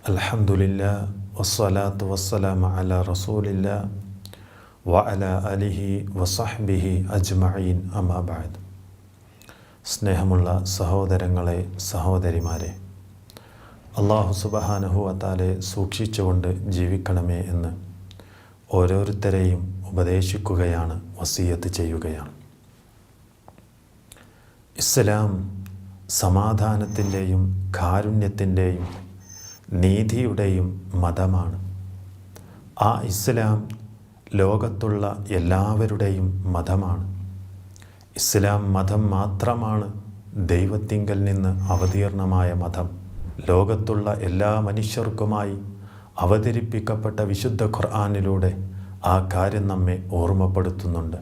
അൽഹംദുലില്ലാ വസ്സലാത്തു വസ്സലാമു അലാ റസൂലില്ലാ വഅലാ അലിഹി വസഹ്ബിഹി അജ്മഈൻ അമ്മാ ബഅദ്. സ്നേഹമുള്ള സഹോദരങ്ങളെ, സഹോദരിമാരെ, അല്ലാഹു സുബ്ഹാനഹു വ തആലയെ സൂക്ഷിച്ചുകൊണ്ട് ജീവിക്കണമേ എന്ന് ഓരോരുത്തരെയും ഉപദേശിക്കുകയാണ്, വസിയത്ത് ചെയ്യുകയാണ്. ഇസ്ലാം സമാധാനത്തിൻ്റെയും കാരുണ്യത്തിൻ്റെയും നീതിയുടെയും മതമാണ്. ആ ഇസ്ലാം ലോകത്തുള്ള എല്ലാവരുടെയും മതമാണ്. ഇസ്ലാം മതം മാത്രമാണ് ദൈവത്തിങ്കൽ നിന്ന് അവതീർണമായ മതം. ലോകത്തുള്ള എല്ലാ മനുഷ്യർക്കുമായി അവതരിപ്പിക്കപ്പെട്ട വിശുദ്ധ ഖുർആനിലൂടെ ആ കാര്യം നമ്മെ ഓർമ്മപ്പെടുത്തുന്നുണ്ട്.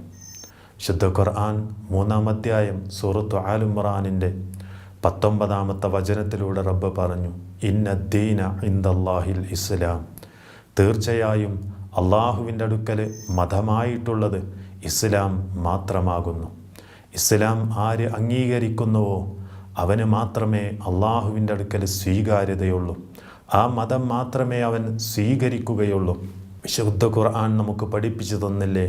വിശുദ്ധ ഖുർആൻ 3-ാം അധ്യായം സൂറത്തു ആൽ ഇംറാനിൻ്റെ 19-ാമത്തെ വചനത്തിലൂടെ റബ്ബ് പറഞ്ഞു, ഇന്നദ്ദീന ഇൻദല്ലാഹിൽ ഇസ്ലാം, തീർച്ചയായും അള്ളാഹുവിൻ്റെ അടുക്കൽ മതമായിട്ടുള്ളത് ഇസ്ലാം മാത്രമാകുന്നു. ഇസ്ലാം ആര് അംഗീകരിക്കുന്നുവോ അവന് മാത്രമേ അള്ളാഹുവിൻ്റെ അടുക്കൽ സ്വീകാര്യതയുള്ളൂ. ആ മതം മാത്രമേ അവൻ സ്വീകരിക്കുകയുള്ളൂ. വിശുദ്ധ ഖുർആൻ നമുക്ക് പഠിപ്പിച്ചു തന്നില്ലേ?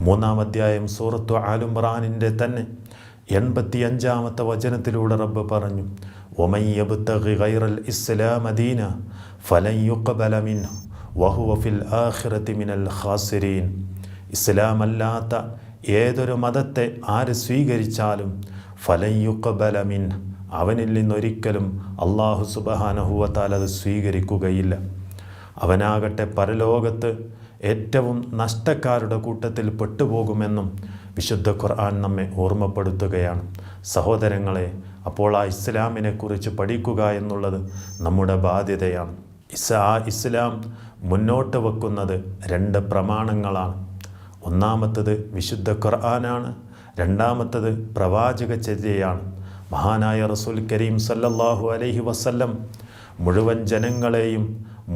3-ാം അധ്യായം സൂറത്തു ആൽ ഇംറാനിൻ്റെ തന്നെ 85-ാമത്തെ വചനത്തിലൂടെ റബ്ബ് പറഞ്ഞു, വമൻ യബ്തഗി ഗൈറൽ ഇസ്ലാമ ദീന ഫലൻ യുഖ്ബല മിൻഹു വഹുവ ഫിൽ ആഖിറതി മിനൽ ഖാസിരീൻ. ഇസ്ലാമല്ലാത്ത ഏതൊരു മതത്തെ ആര് സ്വീകരിച്ചാലും ഫലൻ യുഖ്ബല മിൻഹു, അവനിൽ നിന്നൊരിക്കലും അല്ലാഹു സുബ്ഹാനഹു വ തആല അത് സ്വീകരിക്കുകയില്ല. അവനാകട്ടെ പരലോകത്ത് ഏറ്റവും നഷ്ടക്കാരുടെ കൂട്ടത്തിൽ പെട്ടുപോകുമെന്നും വിശുദ്ധ ഖുർആൻ നമ്മെ ഓർമ്മപ്പെടുത്തുകയാണ്. സഹോദരങ്ങളെ, അപ്പോൾ ആ ഇസ്ലാമിനെ കുറിച്ച് പഠിക്കുക എന്നുള്ളത് നമ്മുടെ ബാധ്യതയാണ്. ഇസ്ലാം മുന്നോട്ട് വെക്കുന്നത് 2 പ്രമാണങ്ങളാണ്. ഒന്നാമത്തത് വിശുദ്ധ ഖുർആനാണ്, രണ്ടാമത്തത് പ്രവാചക ചര്യയാണ്. മഹാനായ റസൂൽ കരീം സല്ലല്ലാഹു അലൈഹി വസല്ലം മുഴുവൻ ജനങ്ങളെയും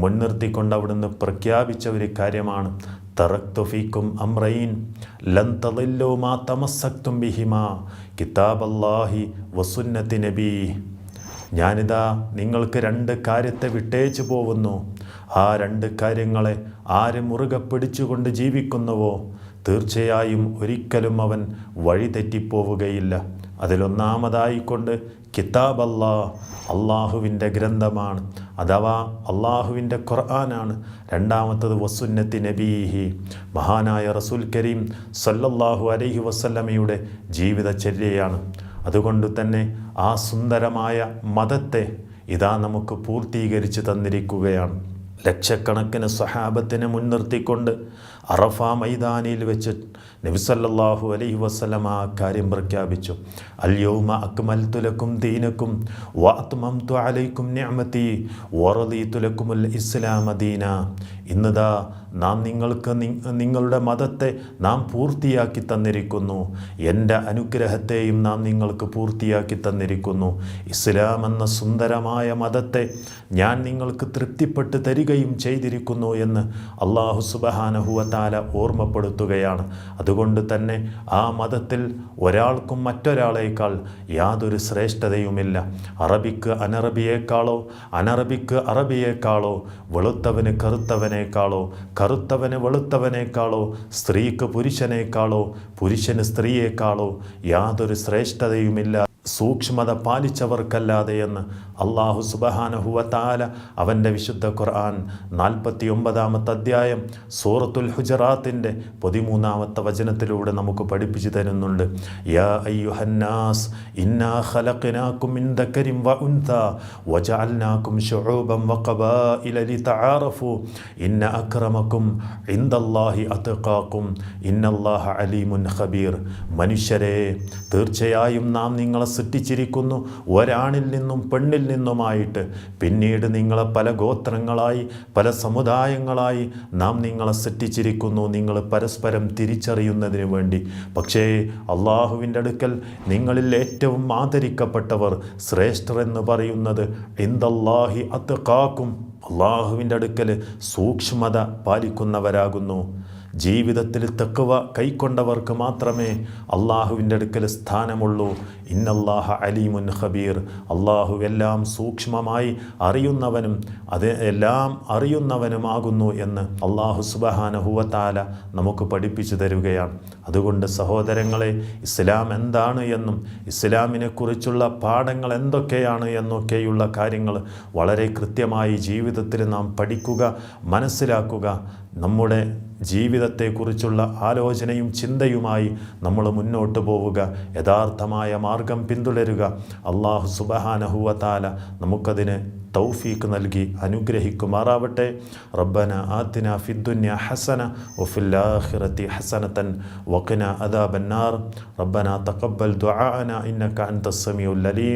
മുൻനിർത്തിക്കൊണ്ട് അവിടുന്ന് പ്രഖ്യാപിച്ച ഒരു കാര്യമാണ്, തറക്തു ഫീക്കും അംറൈൻ ലൻ തളില്ലു മാ തമസ്സക്തും ബിഹിമാ കിതാബല്ലാഹി വസുന്നതി നബി. ഞാനിതാ നിങ്ങൾക്ക് 2 കാര്യത്തെ വിട്ടേച്ചു പോകുന്നു. ആ 2 കാര്യങ്ങളെ ആര് മുറുകെ പിടിച്ചുകൊണ്ട് ജീവിക്കുന്നുവോ തീർച്ചയായും ഒരിക്കലും അവൻ വഴി തെറ്റിപ്പോവുകയില്ല. അതിലൊന്നാമതായിക്കൊണ്ട് കിതാബ് അള്ളാഹുവിൻ്റെ ഗ്രന്ഥമാണ്, അഥവാ അള്ളാഹുവിൻ്റെ ഖുർആനാണ്. രണ്ടാമത്തത് വസുന്നത്തി നബീഹി, മഹാനായ റസൂൽ കരീം സല്ലല്ലാഹു അലൈഹി വസല്ലമയുടെ ജീവിതചര്യയാണ്. അതുകൊണ്ട് തന്നെ ആ സുന്ദരമായ മതത്തെ ഇതാ നമുക്ക് പൂർത്തീകരിച്ച് തന്നിരിക്കുകയാണ്. ലക്ഷക്കണക്കിന് സ്വഹാബത്തിനെ മുൻനിർത്തിക്കൊണ്ട് അറഫ മൈതാനിയിൽ വെച്ച് നബി സല്ലല്ലാഹു അലൈഹി വസല്ലം ആ കാര്യം പ്രഖ്യാപിച്ചു, അൽയൗമ അക്മൽതു ലക്കും ദീനക്കും വഅത്മംതു അലൈക്കും നിഅമതി വറദീതു ലക്കുമുൽ ഇസ്ലാമ ദീന. ഇന്നതാ നാം നിങ്ങൾക്ക് നിങ്ങളുടെ മതത്തെ നാം പൂർത്തിയാക്കി തന്നിരിക്കുന്നു, എൻ്റെ അനുഗ്രഹത്തെയും നാം നിങ്ങൾക്ക് പൂർത്തിയാക്കി തന്നിരിക്കുന്നു. ഇസ്ലാം എന്ന സുന്ദരമായ മതത്തെ ഞാൻ നിങ്ങൾക്ക് തൃപ്തിപ്പെട്ട് തരികയും ചെയ്തിരിക്കുന്നു എന്ന് അല്ലാഹു സുബ്ഹാനഹു വ തആല ഓർമ്മപ്പെടുത്തുകയാണ്. അതുകൊണ്ട് തന്നെ ആ മതത്തിൽ ഒരാൾക്കും മറ്റൊരാളേക്കാൾ യാതൊരു ശ്രേഷ്ഠതയുമില്ല. അറബിക്ക് അനറബിയേക്കാളോ അനറബിക്ക് അറബിയേക്കാളോ വെളുത്തവന് കറുത്തവനേക്കാളോ കറുത്തവന് വെളുത്തവനേക്കാളോ സ്ത്രീക്ക് പുരുഷനേക്കാളോ പുരുഷന് സ്ത്രീയേക്കാളോ യാതൊരു ശ്രേഷ്ഠതയുമില്ല സൂക്ഷ്മത പാലിച്ചവർക്കല്ലാതെ എന്ന് അല്ലാഹു സുബ്ഹാനഹു വ തആല അവൻ്റെ വിശുദ്ധ ഖുർആൻ 49-ാമത്തെ അധ്യായം സൂറത്തുൽ ഹുജറാത്തിൻ്റെ 13-ാമത്തെ വചനത്തിലൂടെ നമുക്ക് പഠിപ്പിച്ചു തരുന്നുണ്ട്. യാ അയ്യുഹന്നാസ് ഇന്നാ ഖലഖനാകും മിൻ ദക്കരിൻ വ ഉൻസാ വജഅൽനാകും ശുഊബൻ വ ഖബായില ലിതആറഫു ഇന്ന അക്രമകും ഇൻദല്ലാഹി അത്ഖാകും ഇന്നല്ലാഹ അലീമുൻ ഖബീർ. മനുഷ്യരെ, തീർച്ചയായും നാം നിങ്ങളെ സൃഷ്ടിച്ചിരിക്കുന്നു ഒരാണിൽ നിന്നും പെണ്ണിൽ നിന്നുമായിട്ട്. പിന്നീട് നിങ്ങളെ പല ഗോത്രങ്ങളായി പല സമുദായങ്ങളായി നാം നിങ്ങളെ സൃഷ്ടിച്ചിരിക്കുന്നു, നിങ്ങൾ പരസ്പരം തിരിച്ചറിയുന്നതിന് വേണ്ടി. പക്ഷേ അള്ളാഹുവിൻ്റെ അടുക്കൽ നിങ്ങളിൽ ഏറ്റവും ആദരിക്കപ്പെട്ടവർ, ശ്രേഷ്ഠർ എന്ന് പറയുന്നത് ഇൻദല്ലാഹി അത്ഖാകും, അള്ളാഹുവിൻ്റെ അടുക്കൽ സൂക്ഷ്മത പാലിക്കുന്നവരാകുന്നു. ജീവിതത്തിൽ തഖ്വ കൈക്കൊണ്ടവർക്ക് മാത്രമേ അള്ളാഹുവിൻ്റെ അടുക്കൽ സ്ഥാനമുള്ളൂ. ഇന്നല്ലാഹ അലീമുൻ ഖബീർ. അള്ളാഹു എല്ലാം സൂക്ഷ്മമായി അറിയുന്നവനും അത് എല്ലാം അറിയുന്നവനുമാകുന്നു എന്ന് അള്ളാഹു സുബ്ഹാനഹു വ തആല നമുക്ക് പഠിപ്പിച്ചു തരികയാണ്. അതുകൊണ്ട് സഹോദരങ്ങളെ, ഇസ്ലാം എന്താണ് എന്നും ഇസ്ലാമിനെക്കുറിച്ചുള്ള പാഠങ്ങൾ എന്തൊക്കെയാണ് എന്നൊക്കെയുള്ള കാര്യങ്ങൾ വളരെ കൃത്യമായി ജീവിതത്തിൽ നാം പഠിക്കുക, മനസ്സിലാക്കുക. നമ്മുടെ ജീവിതത്തെക്കുറിച്ചുള്ള ആലോചനയും ചിന്തയുമായി നമ്മൾ മുന്നോട്ട് പോവുക, യഥാർത്ഥമായ മാർഗം പിന്തുടരുക. അള്ളാഹു സുബ്ഹാനഹു വ തആല നമുക്കതിന് തൗഫീഖ് നൽകി അനുഗ്രഹിക്കുമാറാവട്ടെ. റബ്ബന ആതിന ഫിദ്ദുനിയ ഹസന വഫിൽ ആഖിറതി ഹസനതൻ വഖിന അദാബന്നാർ. റബ്ബന തഖബ്ബൽ ദുആഅന ഇന്നക അൻതസ് സമീഉൽ അലീം.